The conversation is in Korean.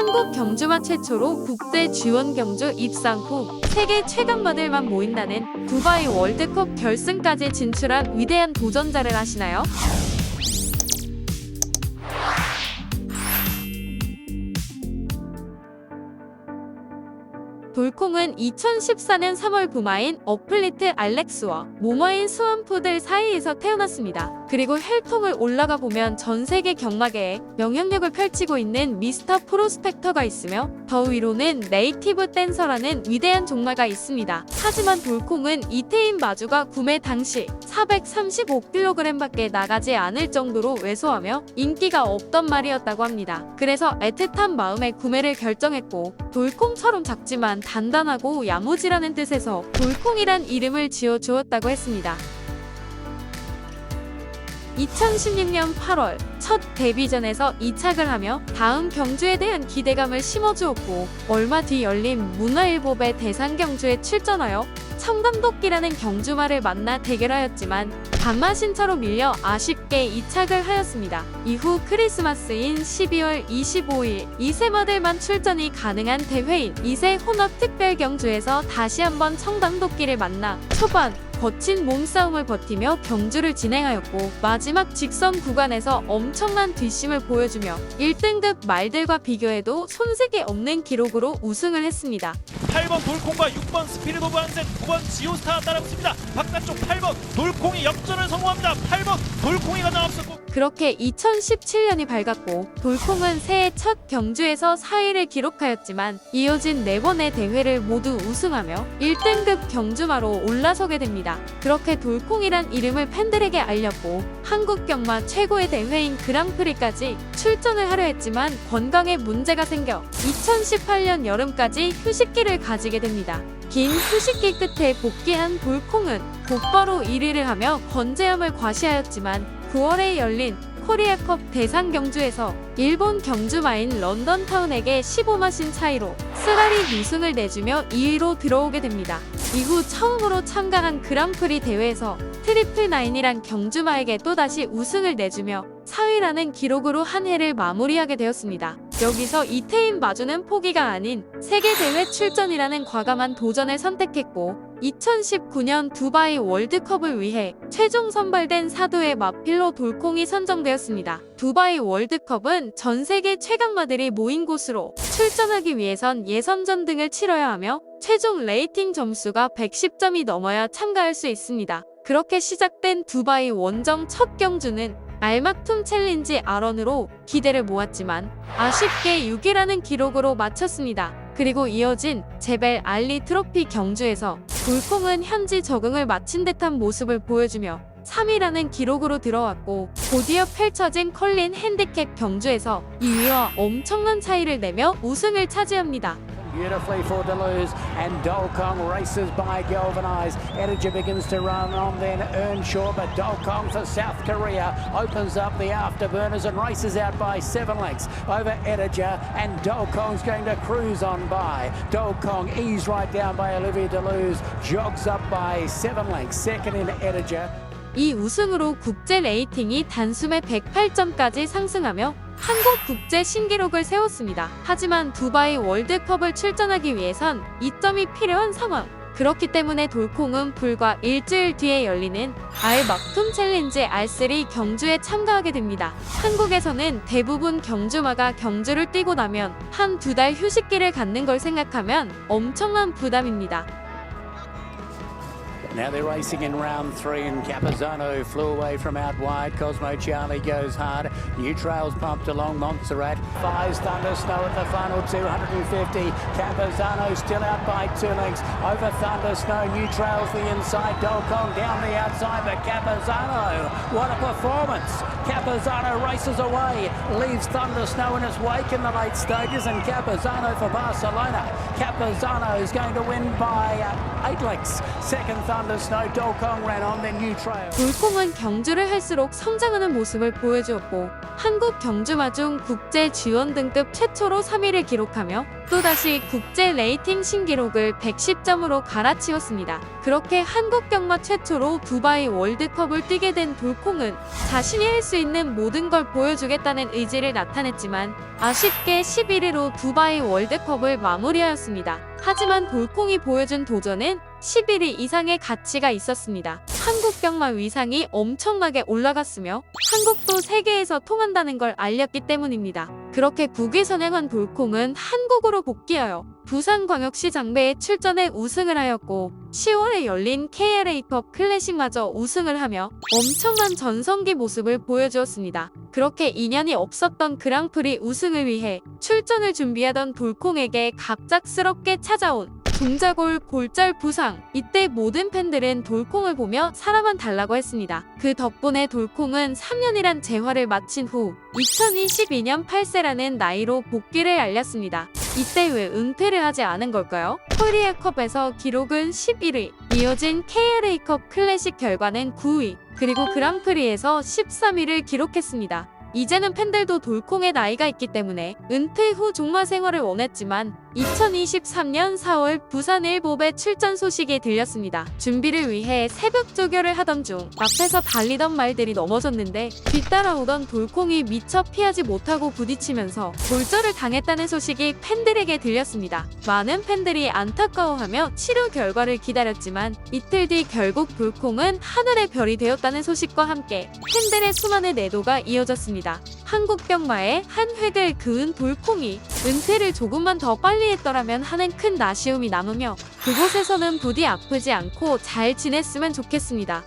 한국 경주마 최초로 국제 지원 경주 입상 후 세계 최강마들만 모인다는 두바이 월드컵 결승까지 진출한 위대한 도전자를 아시나요? 돌콩은 2014년 3월 부마인 어플리트 알렉스와 모마인 스완푸들 사이에서 태어났습니다. 그리고 헬통을 올라가 보면 전 세계 경마계에 영향력을 펼치고 있는 미스터 프로스펙터가 있으며 더 위로는 네이티브 댄서라는 위대한 종마가 있습니다. 하지만 돌콩은 이태인 마주가 구매 당시 435kg밖에 나가지 않을 정도로 왜소하며 인기가 없던 말이었다고 합니다. 그래서 애틋한 마음에 구매를 결정했고 돌콩처럼 작지만 단단하고 야무지라는 뜻에서 돌콩이란 이름을 지어주었다고 했습니다. 2016년 8월 첫 데뷔전에서 이착을 하며 다음 경주에 대한 기대감을 심어주었고 얼마 뒤 열린 문화일보배 대상경주에 출전하여 청담도끼라는 경주마를 만나 대결하였지만 반마신차로 밀려 아쉽게 이착을 하였습니다. 이후 크리스마스인 12월 25일 2세마들만 출전이 가능한 대회인 2세 혼합 특별경주에서 다시 한번 청담도끼를 만나 초반 거친 몸싸움을 버티며 경주를 진행하였고 마지막 직선 구간에서 엄청난 뒷심을 보여주며 1등급 말들과 비교해도 손색이 없는 기록으로 우승을 했습니다. 8번 돌콩과 6번 스피릿 오브 한셋, 9번 지오스타가 따라붙습니다. 바깥쪽 8번 돌콩이 역전을 성공합니다. 8번 돌콩이 가장 앞섰고 그렇게 2017년이 밝았고 돌콩은 새해 첫 경주에서 4위를 기록하였지만 이어진 4번의 대회를 모두 우승하며 1등급 경주마로 올라서게 됩니다. 그렇게 돌콩이란 이름을 팬들에게 알렸고 한국 경마 최고의 대회인 그랑프리까지 출전을 하려 했지만 건강에 문제가 생겨 2018년 여름까지 휴식기를 가지게 됩니다. 긴 휴식기 끝에 복귀한 돌콩은 곧바로 1위를 하며 건재함을 과시하였지만 9월에 열린 코리아컵 대상 경주에서 일본 경주마인 런던타운에게 15마신 차이로 쓰라리 우승을 내주며 2위로 들어오게 됩니다. 이후 처음으로 참가한 그랑프리 대회에서 트리플 나인이란 경주마에게 또다시 우승을 내주며 4위라는 기록으로 한 해를 마무리하게 되었습니다. 여기서 이태인 마주는 포기가 아닌 세계대회 출전이라는 과감한 도전을 선택했고 2019년 두바이 월드컵을 위해 최종 선발된 사도의 마필로 돌콩이 선정되었습니다. 두바이 월드컵은 전 세계 최강마들이 모인 곳으로 출전하기 위해선 예선전 등을 치러야 하며 최종 레이팅 점수가 110점이 넘어야 참가할 수 있습니다. 그렇게 시작된 두바이 원정 첫 경주는 알막툼 챌린지 아런으로 기대를 모았지만 아쉽게 6위라는 기록으로 마쳤습니다. 그리고 이어진 제벨 알리 트로피 경주에서 돌콩은 현지 적응을 마친 듯한 모습을 보여주며 3위라는 기록으로 들어왔고 곧이어 펼쳐진 컬린 핸디캡 경주에서 2위와 엄청난 차이를 내며 우승을 차지합니다. Beautifully for Deleuze, and Dolkong races by Galvanize. Ettinger begins to run on, then Earnshaw, but Dolkong for South Korea opens up the afterburners and races out by 7 lengths over Ettinger, and Dolkong's going to cruise on by. Dolkong eased right down by Olivia Deleuze, jogs up by 7 lengths, second in Ettinger. 이 우승으로 국제 레이팅이 단숨에 108점까지 상승하며 한국 국제 신기록을 세웠습니다. 하지만 두바이 월드컵을 출전하기 위해선 2점이 필요한 상황. 그렇기 때문에 돌콩은 불과 일주일 뒤에 열리는 알막툼 챌린지 R3 경주에 참가하게 됩니다. 한국에서는 대부분 경주마가 경주를 뛰고 나면 한두 달 휴식기를 갖는 걸 생각하면 엄청난 부담입니다. Now they're racing in round 3 and Capizano flew away from out wide. Cosmo Charlie goes hard. New Trails pumped along Montserrat. Fires Thunder Snow at the final 250. Capizano still out by 2 lengths. Over Thunder Snow. New Trails the inside. Dolkong down the outside. But Capizano, what a performance. Capizano races away. Leaves Thunder Snow in its wake in the late stages. And Capizano for Barcelona. Capizano is going to win by 8 lengths. Second Thunder bundle of snow. Dolkong ran on, then New Trail. 돌콩은 경주를 할수록 성장하는 모습을 보여주었고 한국 경주마중 국제 지원 등급 최초로 3위를 기록하며 또다시 국제 레이팅 신기록을 110점으로 갈아치웠습니다. 그렇게 한국 경마 최초로 두바이 월드컵을 뛰게 된 돌콩은 자신이 할 수 있는 모든 걸 보여주겠다는 의지를 나타냈지만 아쉽게 11위로 두바이 월드컵을 마무리하였습니다. 하지만 돌콩이 보여준 도전은 11위 이상의 가치가 있었습니다. 한국 경마 위상이 엄청나게 올라갔으며 한국도 세계에서 통한다는 걸 알렸기 때문입니다. 그렇게 국위 선행한 돌콩은 한국으로 복귀하여 부산광역시 장배에 출전해 우승을 하였고 10월에 열린 KLA컵 클래식마저 우승을 하며 엄청난 전성기 모습을 보여주었습니다. 그렇게 인연이 없었던 그랑프리 우승을 위해 출전을 준비하던 돌콩에게 갑작스럽게 찾아온 동자골 골절 부상. 이때 모든 팬들은 돌콩을 보며 살아만 달라고 했습니다. 그 덕분에 돌콩은 3년이란 재활을 마친 후 2022년 8세라는 나이로 복귀를 알렸습니다. 이때 왜 은퇴를 하지 않은 걸까요? 코리아컵에서 기록은 11위, 이어진 KLA컵 클래식 결과는 9위, 그리고 그랑프리에서 13위를 기록했습니다. 이제는 팬들도 돌콩의 나이가 있기 때문에 은퇴 후 종마 생활을 원했지만 2023년 4월 부산 일봅에 출전 소식이 들렸습니다. 준비를 위해 새벽 조결을 하던 중 앞에서 달리던 말들이 넘어졌는데 뒤따라오던 돌콩이 미처 피하지 못하고 부딪히면서 골절을 당했다는 소식이 팬들에게 들렸습니다. 많은 팬들이 안타까워하며 치료 결과를 기다렸지만 이틀 뒤 결국 돌콩은 하늘의 별이 되었다는 소식과 함께 팬들의 수많은 애도가 이어졌습니다. 한국 경마의 한 획을 그은 돌콩이 은퇴를 조금만 더 빨리 했더라면 하는 큰 아쉬움이 남으며 그곳에서는 부디 아프지 않고 잘 지냈으면 좋겠습니다.